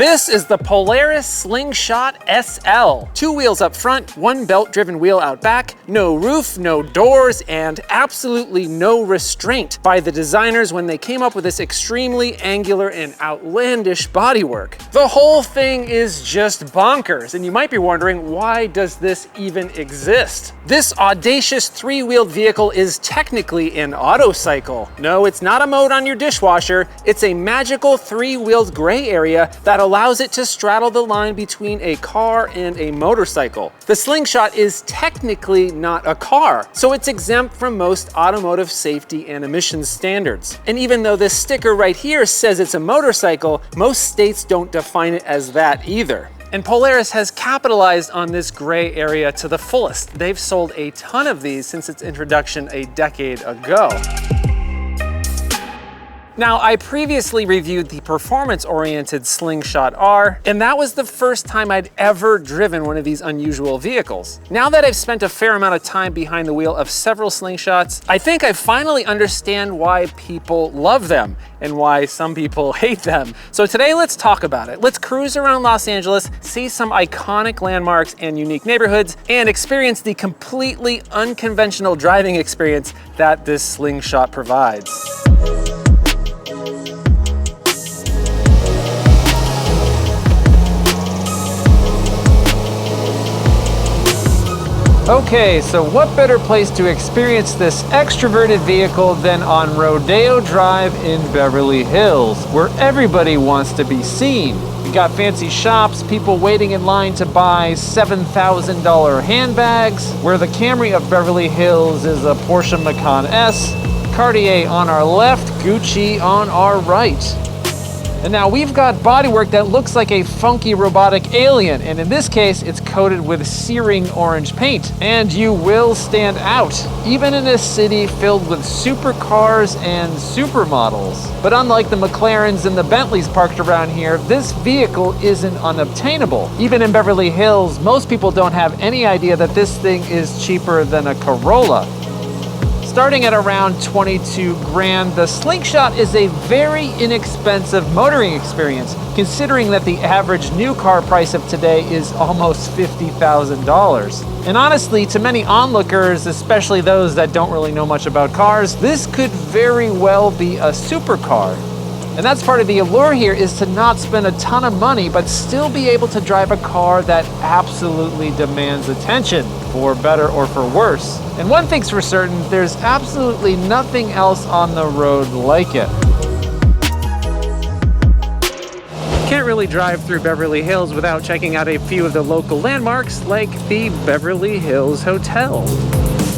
This is the Polaris Slingshot SL. 2 wheels up front, 1 belt-driven wheel out back, no roof, no doors, and absolutely no restraint by the designers when they came up with this extremely angular and outlandish bodywork. The whole thing is just bonkers, and you might be wondering, why does this even exist? This audacious 3-wheeled vehicle is technically an autocycle. No, it's not a mode on your dishwasher. It's a magical 3-wheeled gray area that allows it to straddle the line between a car and a motorcycle. The Slingshot is technically not a car, so it's exempt from most automotive safety and emissions standards. And even though this sticker right here says it's a motorcycle, most states don't define it as that either. And Polaris has capitalized on this gray area to the fullest. They've sold a ton of these since its introduction a decade ago. Now, I previously reviewed the performance-oriented Slingshot R, and that was the first time I'd ever driven one of these unusual vehicles. Now that I've spent a fair amount of time behind the wheel of several Slingshots, I think I finally understand why people love them and why some people hate them. So today, let's talk about it. Let's cruise around Los Angeles, see some iconic landmarks and unique neighborhoods, and experience the completely unconventional driving experience that this Slingshot provides. Okay, so what better place to experience this extroverted vehicle than on Rodeo Drive in Beverly Hills, where everybody wants to be seen. You got fancy shops, people waiting in line to buy $7,000 handbags, where the Camry of Beverly Hills is a Porsche Macan S, Cartier on our left, Gucci on our right. And now we've got bodywork that looks like a funky robotic alien, and in this case, it's coated with searing orange paint. And you will stand out, even in a city filled with supercars and supermodels. But unlike the McLarens and the Bentleys parked around here, this vehicle isn't unobtainable. Even in Beverly Hills, most people don't have any idea that this thing is cheaper than a Corolla. Starting at around 22 grand, the Slingshot is a very inexpensive motoring experience, considering that the average new car price of today is almost $50,000. And honestly, to many onlookers, especially those that don't really know much about cars, this could very well be a supercar. And that's part of the allure here, is to not spend a ton of money, but still be able to drive a car that absolutely demands attention, for better or for worse. And one thing's for certain, there's absolutely nothing else on the road like it. Can't really drive through Beverly Hills without checking out a few of the local landmarks, like the Beverly Hills Hotel.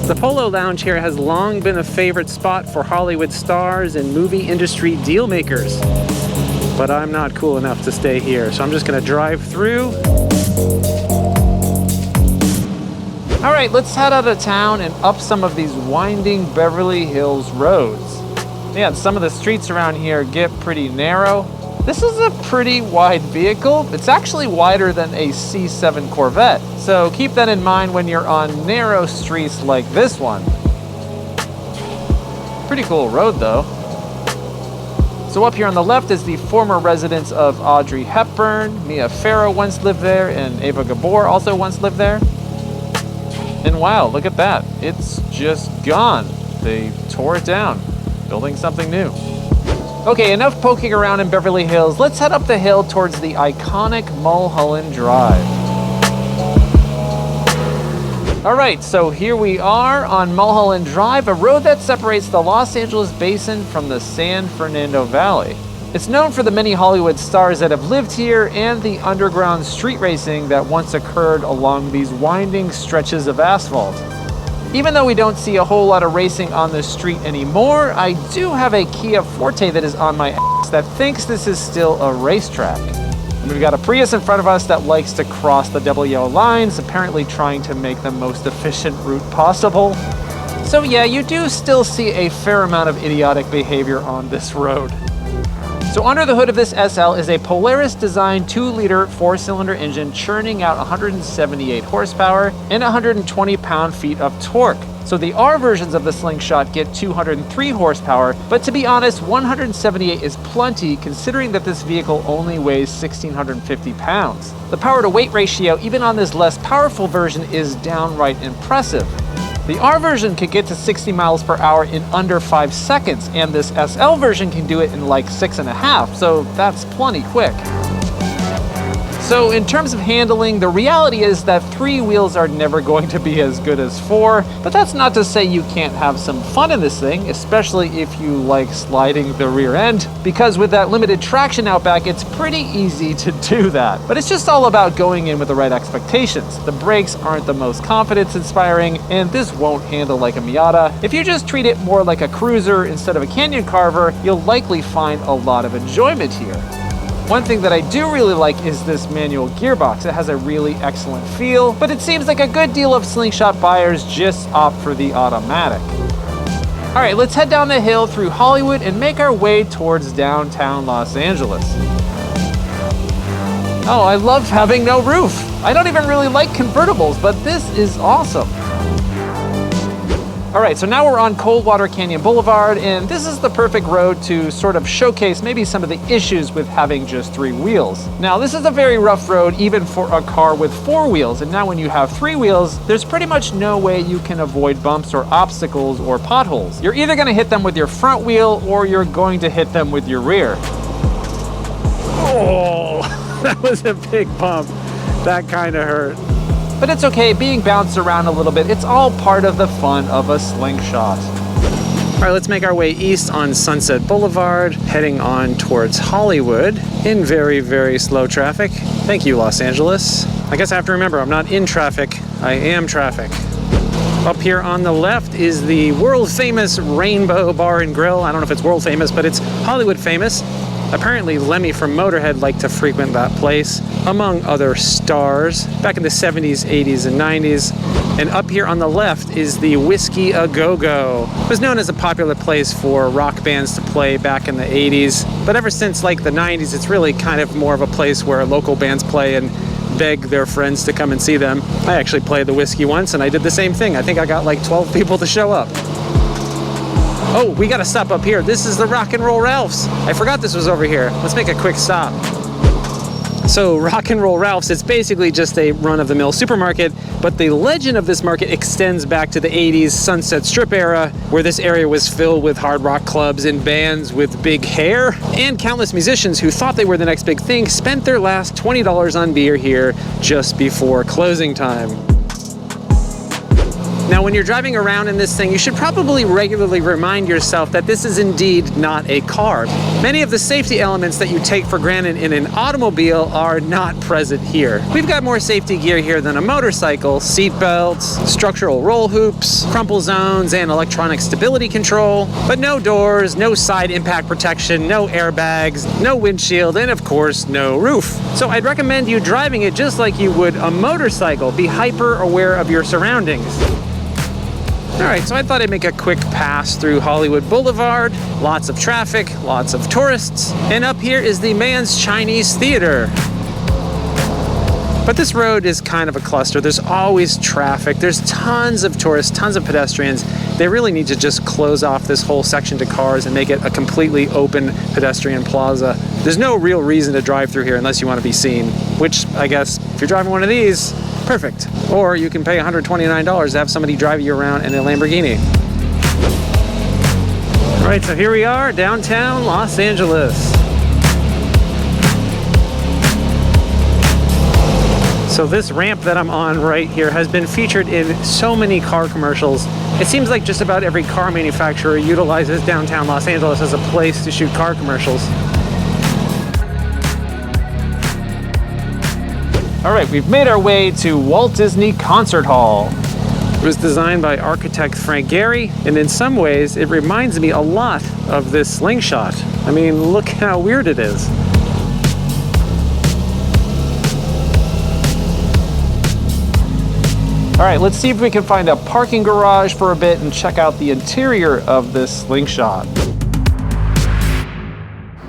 The Polo Lounge here has long been a favorite spot for Hollywood stars and movie industry deal makers. But I'm not cool enough to stay here, so I'm just gonna drive through. All right, let's head out of town and up some of these winding Beverly Hills roads. Yeah, some of the streets around here get pretty narrow. This is a pretty wide vehicle. It's actually wider than a C7 Corvette. So keep that in mind when you're on narrow streets like this one. Pretty cool road though. So up here on the left is the former residence of Audrey Hepburn. Mia Farrow once lived there, and Ava Gabor also once lived there. And wow, look at that. It's just gone. They tore it down, building something new. Okay, enough poking around in Beverly Hills. Let's head up the hill towards the iconic Mulholland Drive. All right, so here we are on Mulholland Drive, a road that separates the Los Angeles basin from the San Fernando Valley. It's known for the many Hollywood stars that have lived here and the underground street racing that once occurred along these winding stretches of asphalt. Even though we don't see a whole lot of racing on the street anymore, I do have a Kia Forte that is on my ass that thinks this is still a racetrack. And we've got a Prius in front of us that likes to cross the double yellow lines, apparently trying to make the most efficient route possible. So yeah, you do still see a fair amount of idiotic behavior on this road. So under the hood of this SL is a Polaris-designed 2-liter 4-cylinder engine churning out 178 horsepower and 120 pound-feet of torque. So the R versions of the Slingshot get 203 horsepower, but to be honest, 178 is plenty considering that this vehicle only weighs 1,650 pounds. The power to weight ratio, even on this less powerful version, is downright impressive. The R version can get to 60 miles per hour in under 5 seconds, and this SL version can do it in like 6.5, so that's plenty quick. So in terms of handling, the reality is that 3 wheels are never going to be as good as 4, but that's not to say you can't have some fun in this thing, especially if you like sliding the rear end, because with that limited traction out back, it's pretty easy to do that. But it's just all about going in with the right expectations. The brakes aren't the most confidence-inspiring, and this won't handle like a Miata. If you just treat it more like a cruiser instead of a canyon carver, you'll likely find a lot of enjoyment here. One thing that I do really like is this manual gearbox. It has a really excellent feel, but it seems like a good deal of Slingshot buyers just opt for the automatic. All right, let's head down the hill through Hollywood and make our way towards downtown Los Angeles. Oh, I love having no roof. I don't even really like convertibles, but this is awesome. All right, so now we're on Coldwater Canyon Boulevard, and this is the perfect road to sort of showcase maybe some of the issues with having just 3 wheels. Now, this is a very rough road even for a car with 4 wheels, and now when you have 3 wheels, there's pretty much no way you can avoid bumps or obstacles or potholes. You're either gonna hit them with your front wheel or you're going to hit them with your rear. Oh, that was a big bump. That kind of hurt. But it's okay, being bounced around a little bit, it's all part of the fun of a Slingshot. All right, let's make our way east on Sunset Boulevard, heading on towards Hollywood in very, very slow traffic. Thank you, Los Angeles. I guess I have to remember, I'm not in traffic, I am traffic. Up here on the left is the world famous Rainbow Bar and Grill. I don't know if it's world famous, but it's Hollywood famous. Apparently Lemmy from Motorhead liked to frequent that place, among other stars, back in the 70s, 80s, and 90s. And up here on the left is the Whiskey A Go-Go. It was known as a popular place for rock bands to play back in the 80s, but ever since like the 90s, it's really kind of more of a place where local bands play and beg their friends to come and see them. I actually played the Whiskey once, and I did the same thing. I think I got like 12 people to show up. Oh, we gotta stop up here. This is the Rock and Roll Ralph's. I forgot this was over here. Let's make a quick stop. So Rock and Roll Ralph's, it's basically just a run-of-the-mill supermarket, but the legend of this market extends back to the 80s Sunset Strip era, where this area was filled with hard rock clubs and bands with big hair, and countless musicians who thought they were the next big thing spent their last $20 on beer here just before closing time. Now, when you're driving around in this thing, you should probably regularly remind yourself that this is indeed not a car. Many of the safety elements that you take for granted in an automobile are not present here. We've got more safety gear here than a motorcycle: seat belts, structural roll hoops, crumple zones, and electronic stability control. But no doors, no side impact protection, no airbags, no windshield, and of course, no roof. So I'd recommend you driving it just like you would a motorcycle. Be hyper aware of your surroundings. All right, so I thought I'd make a quick pass through Hollywood Boulevard. Lots of traffic, lots of tourists, and up here is the Mann's Chinese Theater. But this road is kind of a cluster. There's always traffic. There's tons of tourists, tons of pedestrians. They really need to just close off this whole section to cars and make it a completely open pedestrian plaza. There's no real reason to drive through here unless you want to be seen, which I guess if you're driving one of these, perfect. Or you can pay $129 to have somebody drive you around in a Lamborghini. All right, so here we are, downtown Los Angeles. So this ramp that I'm on right here has been featured in so many car commercials. It seems like just about every car manufacturer utilizes downtown Los Angeles as a place to shoot car commercials. All right, we've made our way to Walt Disney Concert Hall. It was designed by architect Frank Gehry, and in some ways, it reminds me a lot of this Slingshot. I mean, look how weird it is. All right, let's see if we can find a parking garage for a bit and check out the interior of this Slingshot.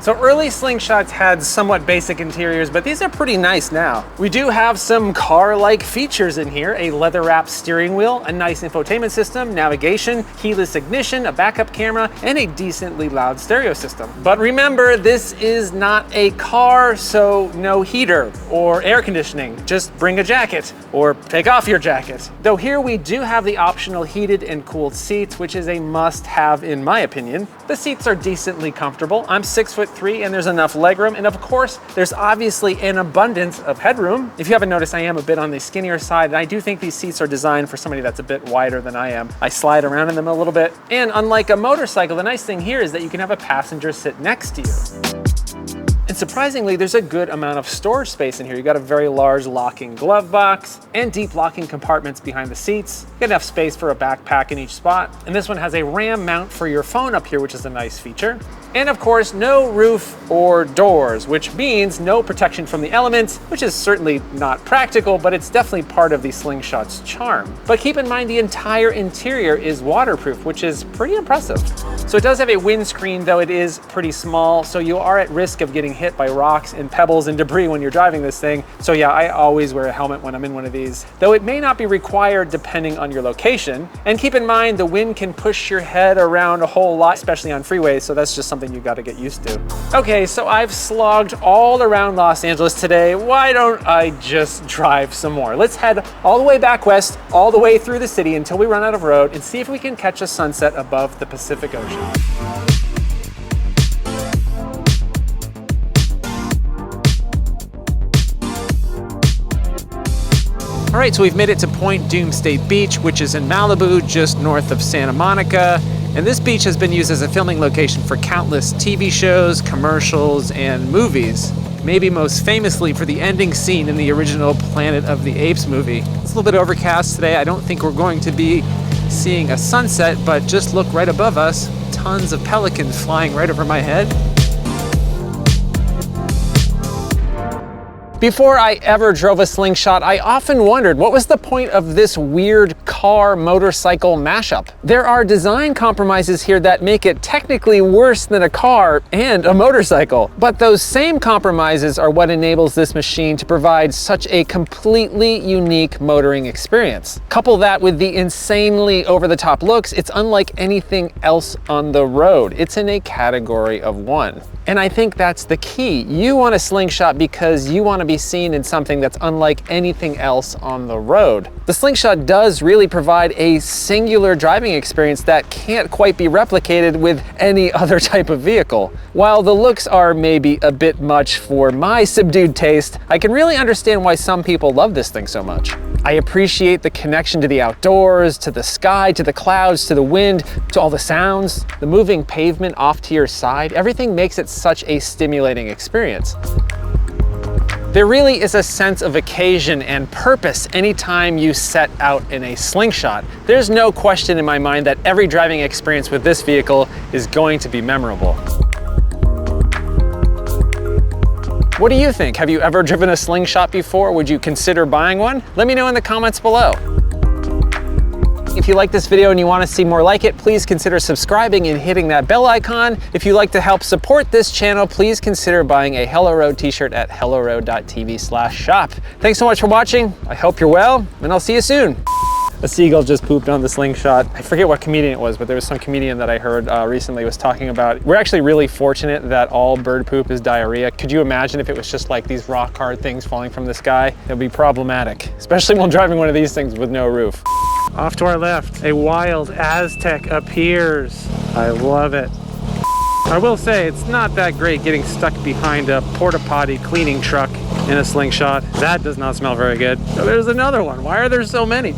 So early Slingshots had somewhat basic interiors, but these are pretty nice now. We do have some car-like features in here, a leather-wrapped steering wheel, a nice infotainment system, navigation, keyless ignition, a backup camera, and a decently loud stereo system. But remember, this is not a car, so no heater or air conditioning. Just bring a jacket or take off your jacket. Though here we do have the optional heated and cooled seats, which is a must-have in my opinion. The seats are decently comfortable. I'm 6'3" and there's enough legroom, and of course there's obviously an abundance of headroom. If you haven't noticed, I am a bit on the skinnier side, and I do think these seats are designed for somebody that's a bit wider than I am. I slide around in them a little bit, and unlike a motorcycle, the nice thing here is that you can have a passenger sit next to you. And surprisingly, there's a good amount of storage space in here. You got a very large locking glove box and deep locking compartments behind the seats. You got enough space for a backpack in each spot. And this one has a RAM mount for your phone up here, which is a nice feature. And of course, no roof or doors, which means no protection from the elements, which is certainly not practical, but it's definitely part of the Slingshot's charm. But keep in mind, the entire interior is waterproof, which is pretty impressive. So it does have a windscreen, though it is pretty small, so you are at risk of getting hit by rocks and pebbles and debris when you're driving this thing. So yeah, I always wear a helmet when I'm in one of these, though it may not be required depending on your location. And keep in mind, the wind can push your head around a whole lot, especially on freeways, so that's just something you got to get used to. Okay, so I've slogged all around Los Angeles today. Why don't I just drive some more? Let's head all the way back west, all the way through the city until we run out of road, and see if we can catch a sunset above the Pacific Ocean. All right, so we've made it to Point Doomsday Beach, which is in Malibu, just north of Santa Monica. And this beach has been used as a filming location for countless TV shows, commercials, and movies. Maybe most famously for the ending scene in the original Planet of the Apes movie. It's a little bit overcast today. I don't think we're going to be seeing a sunset, but just look right above us. Tons of pelicans flying right over my head. Before I ever drove a Slingshot, I often wondered what was the point of this weird car-motorcycle mashup. There are design compromises here that make it technically worse than a car and a motorcycle. But those same compromises are what enables this machine to provide such a completely unique motoring experience. Couple that with the insanely over-the-top looks, it's unlike anything else on the road. It's in a category of one. And I think that's the key. You want a Slingshot because you want to be seen in something that's unlike anything else on the road. The Slingshot does really provide a singular driving experience that can't quite be replicated with any other type of vehicle. While the looks are maybe a bit much for my subdued taste, I can really understand why some people love this thing so much. I appreciate the connection to the outdoors, to the sky, to the clouds, to the wind, to all the sounds, the moving pavement off to your side. Everything makes it such a stimulating experience. There really is a sense of occasion and purpose anytime you set out in a Slingshot. There's no question in my mind that every driving experience with this vehicle is going to be memorable. What do you think? Have you ever driven a Slingshot before? Would you consider buying one? Let me know in the comments below. If you like this video and you want to see more like it, please consider subscribing and hitting that bell icon. If you'd like to help support this channel, please consider buying a Hello Road t-shirt at helloroad.tv/shop. Thanks so much for watching. I hope you're well, and I'll see you soon. A seagull just pooped on the Slingshot. I forget what comedian it was, but there was some comedian that I heard recently was talking about, we're actually really fortunate that all bird poop is diarrhea. Could you imagine if it was just like these rock hard things falling from the sky? It would be problematic, especially while driving one of these things with no roof. Off to our left, a wild Aztec appears. I love it. I will say, it's not that great getting stuck behind a porta potty cleaning truck in a Slingshot. That does not smell very good. So there's another one. Why are there so many?